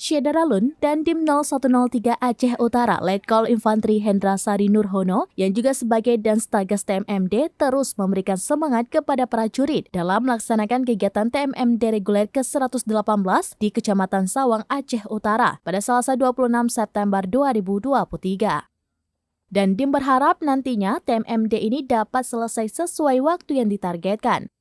Syedaralun dan Dim 0103 Aceh Utara Letkol Infantri Hendra Sari Nurhono yang juga sebagai Danstagas TMMD terus memberikan semangat kepada prajurit dalam melaksanakan kegiatan TMMD reguler ke-118 di Kecamatan Sawang, Aceh Utara pada Selasa 26 September 2023. Dan Dim berharap nantinya TMMD ini dapat selesai sesuai waktu yang ditargetkan.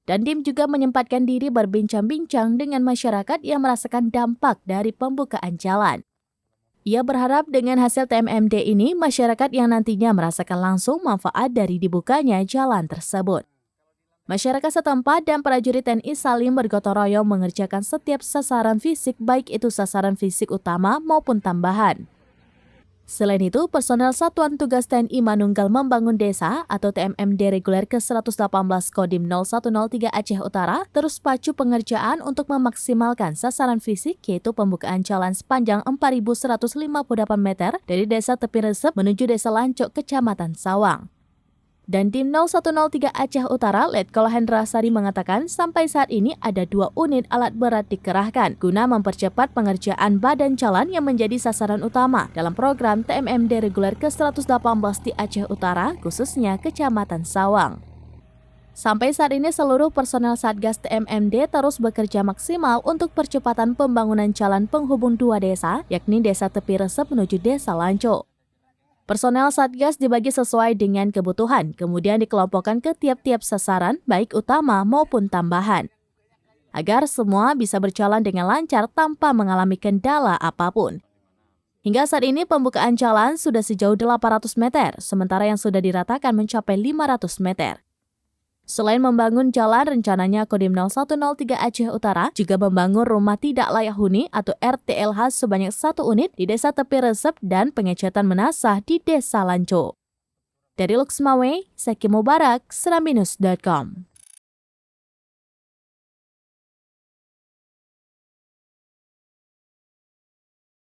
Dan Dim juga menyempatkan diri berbincang-bincang dengan masyarakat yang merasakan dampak dari pembukaan jalan. Ia berharap dengan hasil TMMD ini, masyarakat yang nantinya merasakan langsung manfaat dari dibukanya jalan tersebut. Masyarakat setempat dan prajurit TNI saling bergotong royong mengerjakan setiap sasaran fisik, baik itu sasaran fisik utama maupun tambahan. Selain itu, personel Satuan Tugas TNI Manunggal Membangun Desa atau TMMD reguler ke-118 Kodim 0103 Aceh Utara terus pacu pengerjaan untuk memaksimalkan sasaran fisik, yaitu pembukaan jalan sepanjang 4.158 meter dari Desa Tepi Resep menuju Desa Lancok, Kecamatan Sawang. Dan Dim 0103 Aceh Utara Letkol Hendra Sari mengatakan sampai saat ini ada 2 unit alat berat dikerahkan guna mempercepat pengerjaan badan jalan yang menjadi sasaran utama dalam program TMMD reguler ke-118 di Aceh Utara, khususnya Kecamatan Sawang. Sampai saat ini seluruh personel Satgas TMMD terus bekerja maksimal untuk percepatan pembangunan jalan penghubung 2 desa, yakni Desa Tepi Resep menuju Desa Lancok. Personel Satgas dibagi sesuai dengan kebutuhan, kemudian dikelompokkan ke tiap-tiap sasaran, baik utama maupun tambahan, agar semua bisa berjalan dengan lancar tanpa mengalami kendala apapun. Hingga saat ini pembukaan jalan sudah sejauh 800 meter, sementara yang sudah diratakan mencapai 500 meter. Selain membangun jalan, rencananya Kodim 0103 Aceh Utara juga membangun rumah tidak layak huni atau RTLH sebanyak 1 unit di Desa Tepi Resep dan pengecatan menasah di Desa Lancok. Dari Luxmawe, Seki Mubarak, serambinus.com.